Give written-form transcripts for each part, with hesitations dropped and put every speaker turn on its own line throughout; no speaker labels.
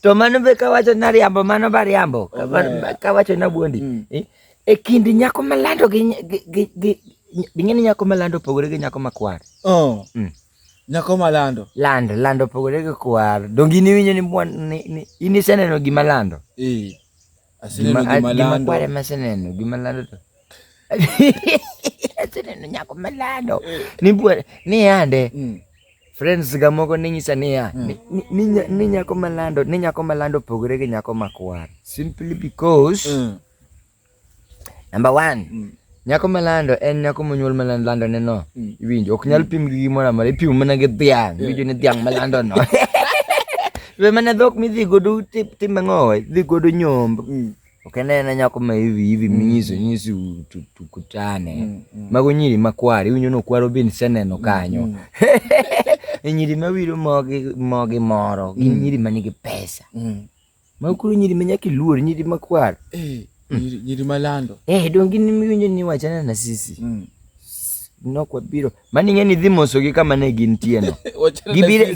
To mano be kawacho na riambo mano ba riambo. Kawacho na buondi. E kind nyako malando gi ng'eni nyako malando pogore gi nyako makwar.
Nyako malando.
Lando pogore gi kwar. Dongi ni winjo ni in iseneno gima lando?
Aseneno gima lando.
Gima kwar ema aseneno, gima lando to. Aseneno nyako malando. Ni ande. Friends ga moko ninyisa niya ni nyako malando pogore gi nyako makwar simply because number one nyako malando en nyako monyuol malando neno iwinjo ok nyal pim gi gimoro amora ipimo mana gi dhiang winjo ni dhiang malando no we mana dhok mi dhi godo timbe ngowe dhi godo nyomb ok en nyako ma hivi minyiso tukutane mago nyiri makwar iwinjo no kwaro bin seneno kanyo nyiri mawiro mogi moro gin nyiri manigi pesa makuru nyiri manyaki luor nyiri makwar
nyiri malando
dongi ni miwinjo ni wachana na sisi nokwa biro mani ng'eni dhi moso gi kama ne gintie no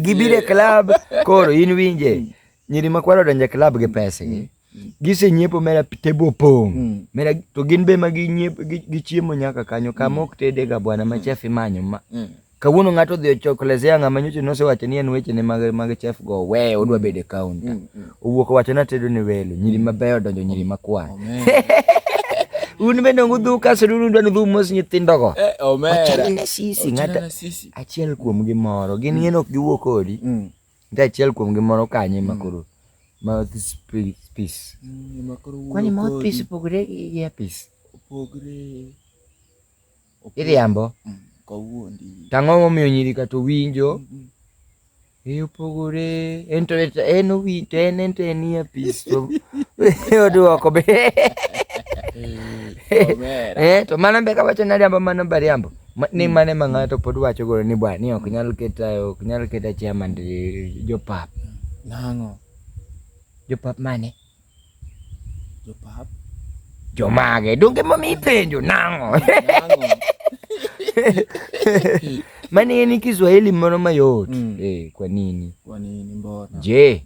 gibire club koro in winje nyiri makwar odonje club gi pesa gise nyiepo mera tebo pong mera to gin be magi nyiepo gi chiemo nyaka kanyo kamok tede ga bwana machafi manyo kawuono ng'ato dhi ochokolezea ng'ama nyocha nosewacho ni en weche ne mag chef go we odwa bedo counter owuok wacho na tedo ne welo nyiri mabeyo donjo nyiri makwar un bende ngudhu kasuru ndwa ndhu mos nyithindo go omera sisi ng'ata achiel kuom gi moro gin ng'eno ok giwuok kodi nda achiel kuom gi moro kanye makoro mouthpiece kwani mouthpiece pogore gi earpiece
pogore
iriambo
kawuondi
tang'o momiyo nyiri kato winjo opogore en owinjo en earpiece to oduoko be to mana be kawacho na riambo mano ba riambo ni mane ma ng'ato pod wacho gore ni bwana ni ok nyal keta chairman jopap
nang'o
jopap mane
jopap
jomage donge momi penjo nang'o mani ni Kiswahili moro mayot kwa nini
mbona
je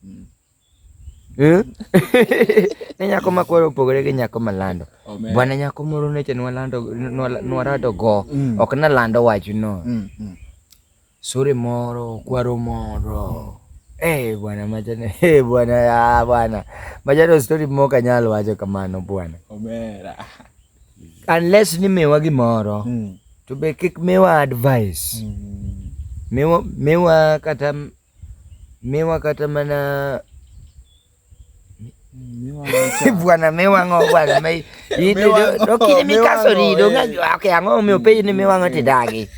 ne nyako makwar opogore gi nyako malando bwana nyako moro neche nwarado go ok na lando wach no sore moro kwaro moro bwana machane bwana machane story moka nyalo wacho kamano bwana
omera
unless ni mewa gimoro to be kik mewa advice mewa kata mana bwana mewa ngo bwana mai dokini mikaso rido okay ango me opeji ni mewa ngati dagi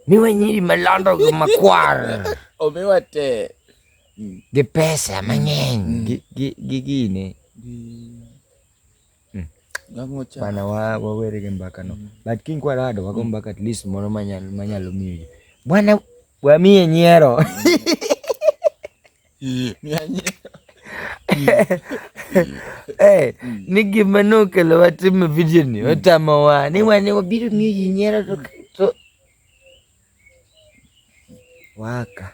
mewa nyiri malando makwar
omewa te
ge pesa mang'eny gi gine bana wawere gi mbaka no but king kwarado wago mbaka at least moro manyalo miyo bwana wamiye nyiero ni gima nokelo watimo video ni otamawa ni wane wabiro miyo nyiero to waka